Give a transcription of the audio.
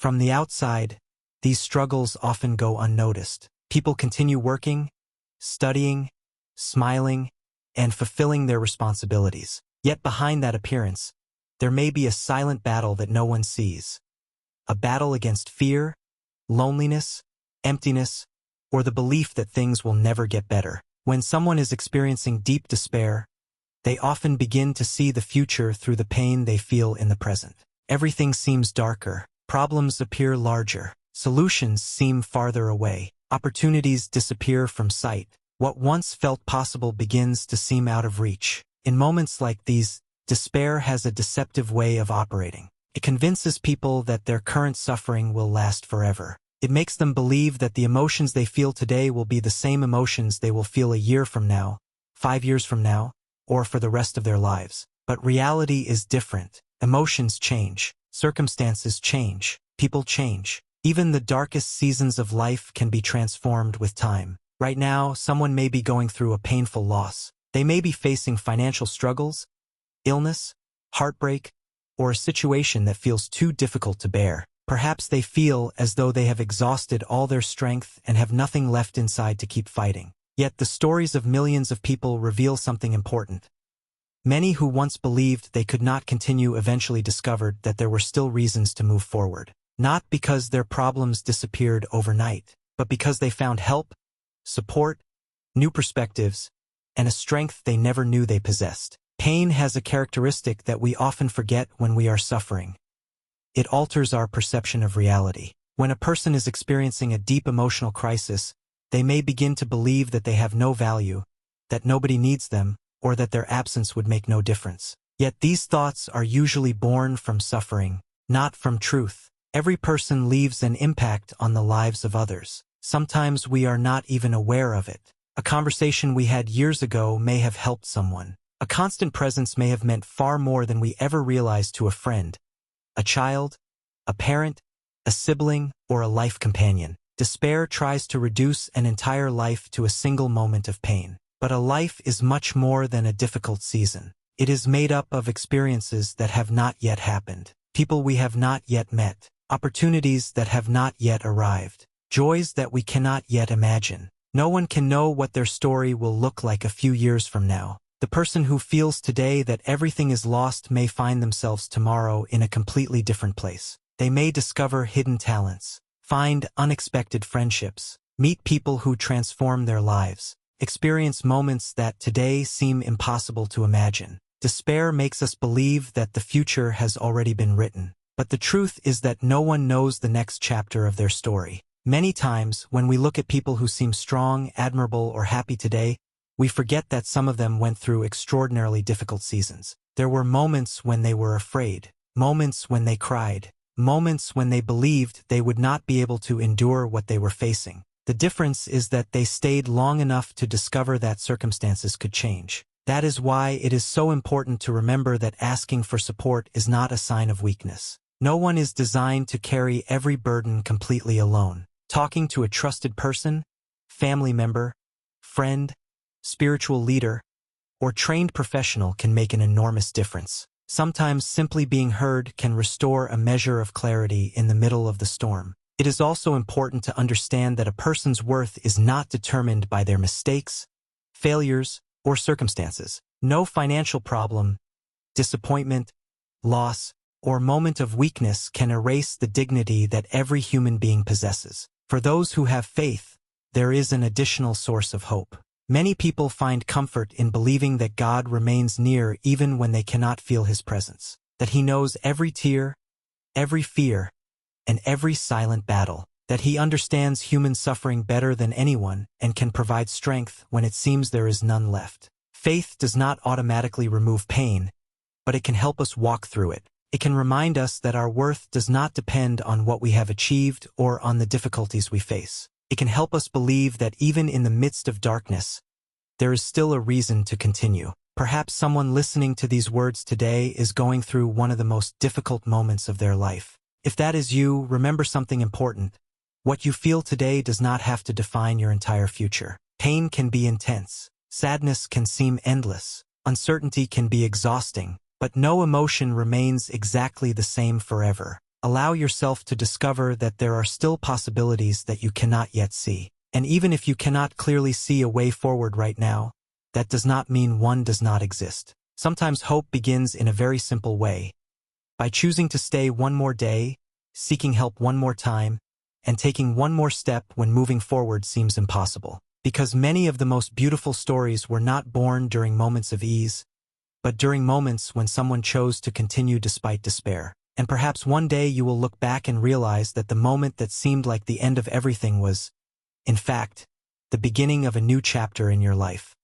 From the outside, these struggles often go unnoticed. People continue working, studying, smiling, and fulfilling their responsibilities. Yet behind that appearance, there may be a silent battle that no one sees. A battle against fear, loneliness, emptiness, or the belief that things will never get better. When someone is experiencing deep despair, they often begin to see the future through the pain they feel in the present. Everything seems darker, problems appear larger, solutions seem farther away, opportunities disappear from sight. What once felt possible begins to seem out of reach. In moments like these, despair has a deceptive way of operating. It convinces people that their current suffering will last forever. It makes them believe that the emotions they feel today will be the same emotions they will feel a year from now, 5 years from now, or for the rest of their lives. But reality is different. Emotions change, circumstances change, people change. Even the darkest seasons of life can be transformed with time. Right now, someone may be going through a painful loss. They may be facing financial struggles, illness, heartbreak, or a situation that feels too difficult to bear. Perhaps they feel as though they have exhausted all their strength and have nothing left inside to keep fighting. Yet the stories of millions of people reveal something important. Many who once believed they could not continue eventually discovered that there were still reasons to move forward. Not because their problems disappeared overnight, but because they found help, support, new perspectives, and a strength they never knew they possessed. Pain has a characteristic that we often forget when we are suffering. It alters our perception of reality. When a person is experiencing a deep emotional crisis, they may begin to believe that they have no value, that nobody needs them, or that their absence would make no difference. Yet these thoughts are usually born from suffering, not from truth. Every person leaves an impact on the lives of others. Sometimes we are not even aware of it. A conversation we had years ago may have helped someone. A constant presence may have meant far more than we ever realized to a friend, a child, a parent, a sibling, or a life companion. Despair tries to reduce an entire life to a single moment of pain. But a life is much more than a difficult season. It is made up of experiences that have not yet happened, people we have not yet met, opportunities that have not yet arrived, joys that we cannot yet imagine. No one can know what their story will look like a few years from now. The person who feels today that everything is lost may find themselves tomorrow in a completely different place. They may discover hidden talents, find unexpected friendships, meet people who transform their lives, experience moments that today seem impossible to imagine. Despair makes us believe that the future has already been written. But the truth is that no one knows the next chapter of their story. Many times, when we look at people who seem strong, admirable, or happy today, we forget that some of them went through extraordinarily difficult seasons. There were moments when they were afraid, moments when they cried, moments when they believed they would not be able to endure what they were facing. The difference is that they stayed long enough to discover that circumstances could change. That is why it is so important to remember that asking for support is not a sign of weakness. No one is designed to carry every burden completely alone. Talking to a trusted person, family member, friend, spiritual leader, or trained professional can make an enormous difference. Sometimes simply being heard can restore a measure of clarity in the middle of the storm. It is also important to understand that a person's worth is not determined by their mistakes, failures, or circumstances. No financial problem, disappointment, loss, or moment of weakness can erase the dignity that every human being possesses. For those who have faith, there is an additional source of hope. Many people find comfort in believing that God remains near even when they cannot feel His presence, that He knows every tear, every fear, and every silent battle, that He understands human suffering better than anyone and can provide strength when it seems there is none left. Faith does not automatically remove pain, but it can help us walk through it. It can remind us that our worth does not depend on what we have achieved or on the difficulties we face. It can help us believe that even in the midst of darkness, there is still a reason to continue. Perhaps someone listening to these words today is going through one of the most difficult moments of their life. If that is you, remember something important. What you feel today does not have to define your entire future. Pain can be intense. Sadness can seem endless. Uncertainty can be exhausting. But no emotion remains exactly the same forever. Allow yourself to discover that there are still possibilities that you cannot yet see. And even if you cannot clearly see a way forward right now, that does not mean one does not exist. Sometimes hope begins in a very simple way, by choosing to stay one more day, seeking help one more time, and taking one more step when moving forward seems impossible. Because many of the most beautiful stories were not born during moments of ease, but during moments when someone chose to continue despite despair. And perhaps one day you will look back and realize that the moment that seemed like the end of everything was, in fact, the beginning of a new chapter in your life.